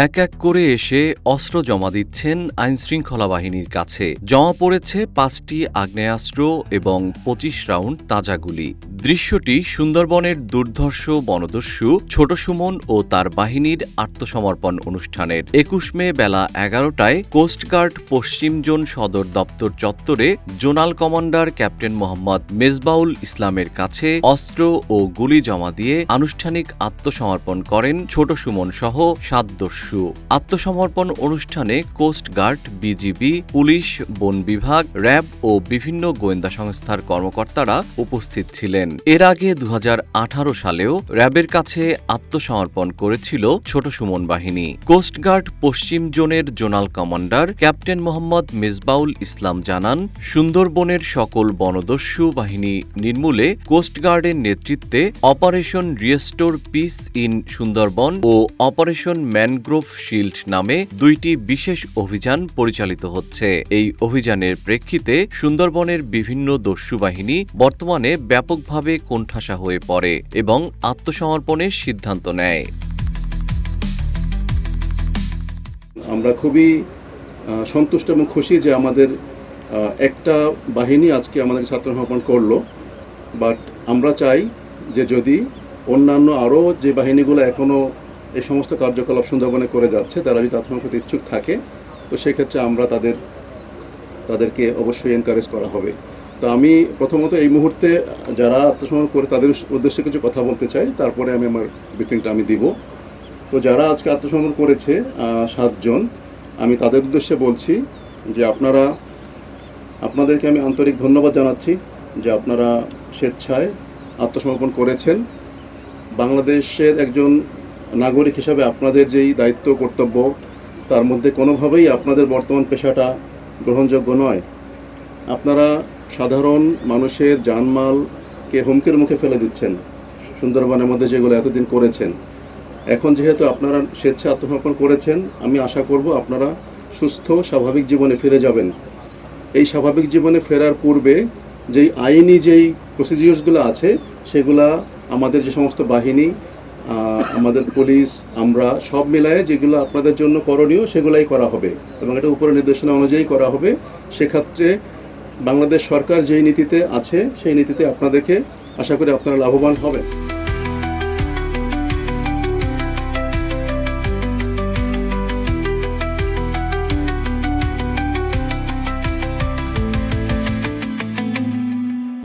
এক এক করে এসে অস্ত্র জমা দিচ্ছেন আইনশৃঙ্খলা বাহিনীর কাছে। জমা পড়েছে ৫টি আগ্নেয়াস্ত্র এবং ২৫ রাউন্ড তাজা গুলি। দৃশ্যটি সুন্দরবনের দুর্ধর্ষ বনদস্যু ছোট সুমন ও তার বাহিনীর আত্মসমর্পণ অনুষ্ঠানের। ২১ মে বেলা ১১টায় কোস্টগার্ড পশ্চিম জোন সদর দপ্তর চত্বরে zonal commander captain Mohammad Mejbaul ইসলামের কাছে অস্ত্র ও গুলি জমা দিয়ে আনুষ্ঠানিক আত্মসমর্পণ করেন ছোট সুমন সহ ৭ দস্যু। আত্মসমর্পণ অনুষ্ঠানে কোস্টগার্ড, বিজিবি, পুলিশ, বন বিভাগ, র্যাব ও বিভিন্ন গোয়েন্দা সংস্থার কর্মকর্তারা উপস্থিত ছিলেন। এর আগে ২০১৮ সালেও র্যাবের কাছে আত্মসমর্পণ করেছিল ছোট সুমন বাহিনী। কোস্টগার্ড পশ্চিম জোনের zonal commander captain Mohammad Mezbaul Islam জানান, সুন্দরবনের সকল বনদস্যু বাহিনী নির্মূলে কোস্টগার্ডের নেতৃত্বে operation restore peace in Sundarban ও অপারেশন ম্যানগ্রোভ শিল্ড নামে ২টি বিশেষ অভিযান পরিচালিত হচ্ছে। এই অভিযানের প্রেক্ষিতে সুন্দরবনের বিভিন্ন দস্যু বাহিনী বর্তমানে ব্যাপকভাবে কোণঠাসা হয়ে পড়ে এবং আত্মসমর্পণের সিদ্ধান্ত নেয়। আমরা খুবই সন্তুষ্ট এবং খুশি যে আমাদের একটা বাহিনী আজকে আমাদের আত্মসমর্পণ করলো। বাট আমরা চাই যে যদি অন্যান্য আরও যে বাহিনীগুলো এখনও এই সমস্ত কার্যকলাপ সুন্দরবনে করে যাচ্ছে, তারা যদি আত্মসমর্পণ করতে ইচ্ছুক থাকে, তো সেক্ষেত্রে আমরা তাদেরকে অবশ্যই এনকারেজ করা হবে। তো আমি প্রথমত এই মুহূর্তে যারা আত্মসমর্পণ করে তাদের উদ্দেশ্যে কিছু কথা বলতে চাই, তারপরে আমি আমার ব্রিফিংটা দিব। তো যারা আজকে আত্মসমর্পণ করেছে ৭ জন, আমি তাদের উদ্দেশ্যে বলছি যে আপনাদেরকে আমি আন্তরিক ধন্যবাদ জানাচ্ছি যে আপনারা স্বেচ্ছায় আত্মসমর্পণ করেছেন। বাংলাদেশের একজন নাগরিক হিসাবে আপনাদের যেই দায়িত্ব কর্তব্য, তার মধ্যে কোনোভাবেই আপনাদের বর্তমান পেশাটা গ্রহণযোগ্য নয়। আপনারা সাধারণ মানুষের জানমালকে হুমকির মুখে ফেলে দিচ্ছেন সুন্দরবনের মধ্যে, যেগুলো এতদিন করেছেন। এখন যেহেতু আপনারা স্বেচ্ছা আত্মসমর্পণ করেছেন, আমি আশা করব আপনারা সুস্থ স্বাভাবিক জীবনে ফিরে যাবেন। এই স্বাভাবিক জীবনে ফেরার পূর্বে যেই আইনি যেই প্রসিডিউরসগুলো আছে, সেগুলা আমাদের যে সমস্ত বাহিনী, আমাদের পুলিশ, আমরা সব মিলায়ে যেগুলো আপনাদের জন্য করণীয় সেগুলাই করা হবে এবং এটা উপরের নির্দেশনা অনুযায়ী করা হবে। সেক্ষেত্রে বাংলাদেশ সরকার যেই নীতিতে আছে সেই নীতিতে আপনাদেরকে আশা করি আপনারা লাভবান হবেন।